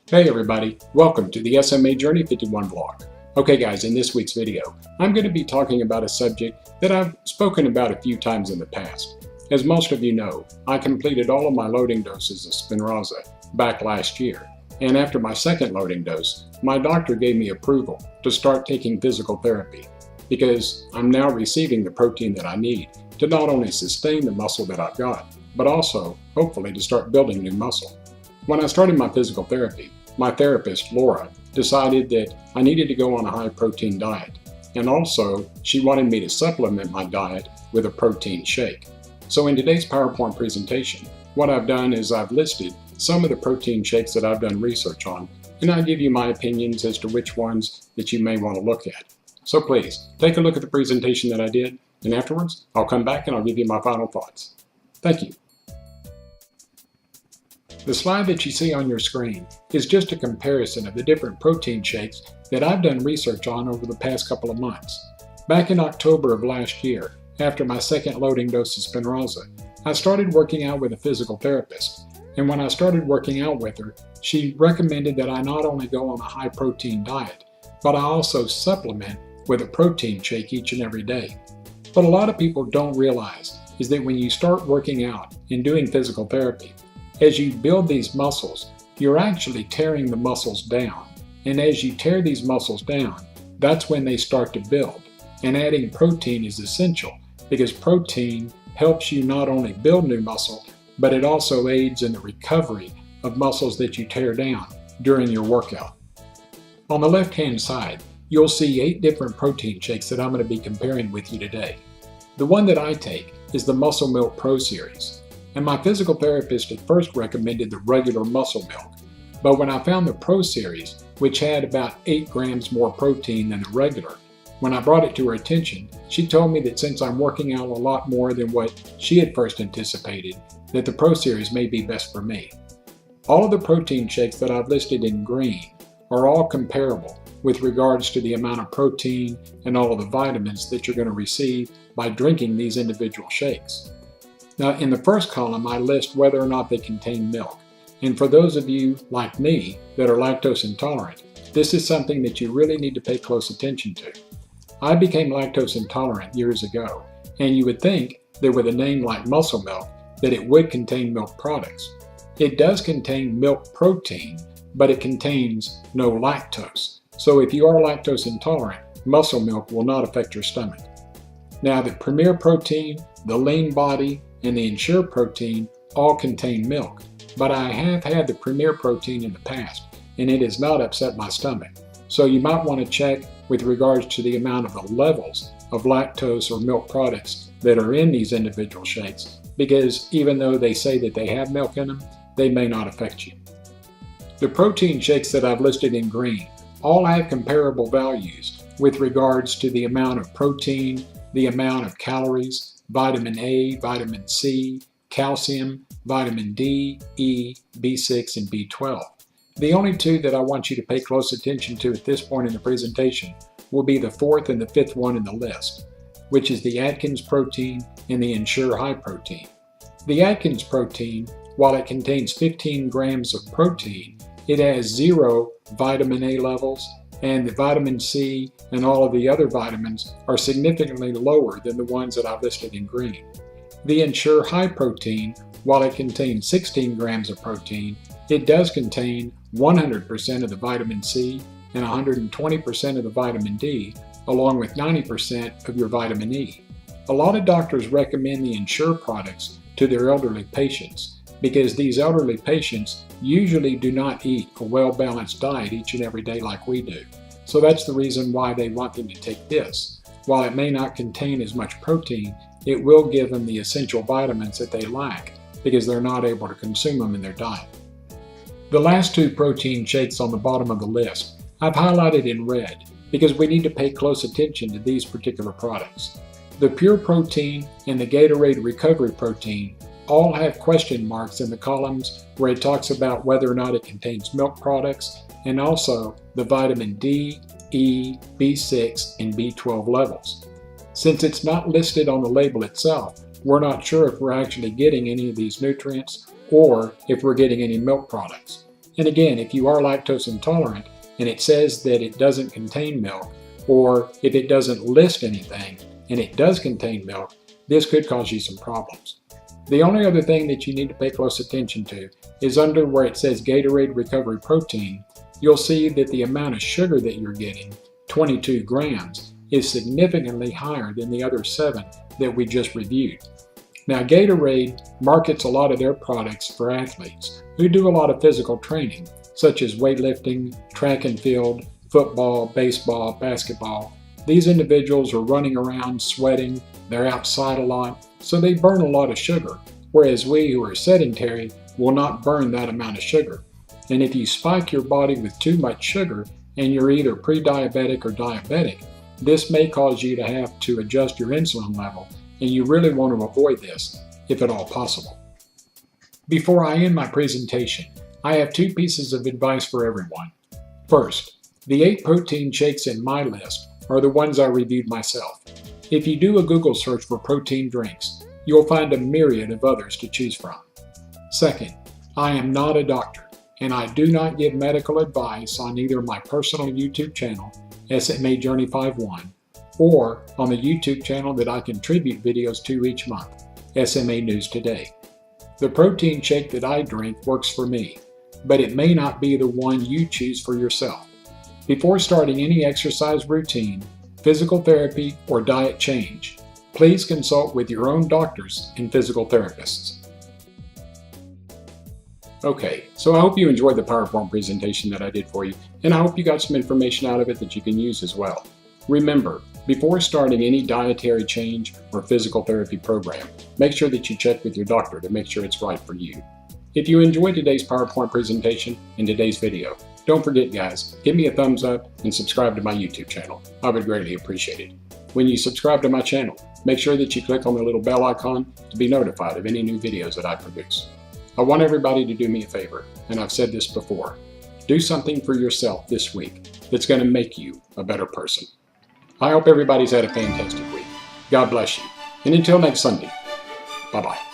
Hey everybody, welcome to the SMA Journey 51 vlog. Okay guys, in this week's video, I'm going to be talking about a subject that I've spoken about a few times in the past. As most of you know, I completed all of my loading doses of Spinraza back last year, and after my second loading dose, my doctor gave me approval to start taking physical therapy because I'm now receiving the protein that I need to not only sustain the muscle that I've got, but also, hopefully, to start building new muscle. When I started my physical therapy, my therapist, Laura, decided that I needed to go on a high-protein diet, and also she wanted me to supplement my diet with a protein shake. So in today's PowerPoint presentation, what I've done is I've listed some of the protein shakes that I've done research on, and I'll give you my opinions as to which ones that you may want to look at. So please, take a look at the presentation that I did, and afterwards, I'll come back and I'll give you my final thoughts. Thank you. The slide that you see on your screen is just a comparison of the different protein shakes that I've done research on over the past couple of months. Back in October of last year, after my second loading dose of Spinraza, I started working out with a physical therapist. And when I started working out with her, she recommended that I not only go on a high protein diet, but I also supplement with a protein shake each and every day. What a lot of people don't realize is that when you start working out and doing physical therapy, as you build these muscles, you're actually tearing the muscles down. And as you tear these muscles down, that's when they start to build. And adding protein is essential because protein helps you not only build new muscle, but it also aids in the recovery of muscles that you tear down during your workout. On the left-hand side, you'll see 8 different protein shakes that I'm going to be comparing with you today. The one that I take is the Muscle Milk Pro Series. And my physical therapist at first recommended the regular muscle milk. But when I found the Pro Series, which had about 8 grams more protein than the regular, when I brought it to her attention, she told me that since I'm working out a lot more than what she had first anticipated, that the Pro Series may be best for me. All of the protein shakes that I've listed in green are all comparable with regards to the amount of protein and all of the vitamins that you're going to receive by drinking these individual shakes. Now, in the first column, I list whether or not they contain milk. And for those of you, like me, that are lactose intolerant, this is something that you really need to pay close attention to. I became lactose intolerant years ago, and you would think that with a name like Muscle Milk, that it would contain milk products. It does contain milk protein, but it contains no lactose. So if you are lactose intolerant, Muscle Milk will not affect your stomach. Now, the Premier Protein, the Lean Body, and the Ensure Protein all contain milk, but I have had the Premier Protein in the past, and it has not upset my stomach. So you might want to check with regards to the amount of the levels of lactose or milk products that are in these individual shakes, because even though they say that they have milk in them, they may not affect you. The protein shakes that I've listed in green all have comparable values with regards to the amount of protein, the amount of calories, vitamin A, vitamin C, calcium, vitamin D, E, B6, and B12. The only 2 that I want you to pay close attention to at this point in the presentation will be the 4th and the 5th one in the list, which is the Atkins protein and the Ensure High protein. The Atkins protein, while it contains 15 grams of protein, it has 0 vitamin A levels, and the vitamin C and all of the other vitamins are significantly lower than the ones that I've listed in green. The Ensure High protein, while it contains 16 grams of protein, it does contain 100% of the vitamin C and 120% of the vitamin D, along with 90% of your vitamin E. A lot of doctors recommend the Ensure products to their elderly patients because these elderly patients usually do not eat a well-balanced diet each and every day like we do. So that's the reason why they want them to take this. While it may not contain as much protein, it will give them the essential vitamins that they lack because they're not able to consume them in their diet. The last 2 protein shakes on the bottom of the list I've highlighted in red because we need to pay close attention to these particular products. The Pure Protein and the Gatorade Recovery Protein all have question marks in the columns where it talks about whether or not it contains milk products and also the vitamin D, E, B6, and B12 levels. Since it's not listed on the label itself, we're not sure if we're actually getting any of these nutrients or if we're getting any milk products. And again, if you are lactose intolerant and it says that it doesn't contain milk, or if it doesn't list anything and it does contain milk, this could cause you some problems. The only other thing that you need to pay close attention to is under where it says Gatorade Recovery Protein, you'll see that the amount of sugar that you're getting, 22 grams, is significantly higher than the other 7 that we just reviewed. Now, Gatorade markets a lot of their products for athletes who do a lot of physical training, such as weightlifting, track and field, football, baseball, basketball. These individuals are running around, sweating, they're outside a lot, so they burn a lot of sugar, whereas we who are sedentary will not burn that amount of sugar. And if you spike your body with too much sugar and you're either pre-diabetic or diabetic, this may cause you to have to adjust your insulin level, and you really want to avoid this if at all possible. Before I end my presentation, I have 2 pieces of advice for everyone. First, the 8 protein shakes in my list are the ones I reviewed myself. If you do a Google search for protein drinks, you'll find a myriad of others to choose from. Second, I am not a doctor, and I do not give medical advice on either my personal YouTube channel, SMA Journey 51, or on the YouTube channel that I contribute videos to each month, SMA News Today. The protein shake that I drink works for me, but it may not be the one you choose for yourself. Before starting any exercise routine, physical therapy, or diet change, please consult with your own doctors and physical therapists. Okay, so I hope you enjoyed the PowerPoint presentation that I did for you, and I hope you got some information out of it that you can use as well. Remember, before starting any dietary change or physical therapy program, make sure that you check with your doctor to make sure it's right for you. If you enjoyed today's PowerPoint presentation and today's video, don't forget guys, give me a thumbs up and subscribe to my YouTube channel. I would greatly appreciate it. When you subscribe to my channel, make sure that you click on the little bell icon to be notified of any new videos that I produce. I want everybody to do me a favor, and I've said this before. Do something for yourself this week that's going to make you a better person. I hope everybody's had a fantastic week. God bless you. And until next Sunday, bye-bye.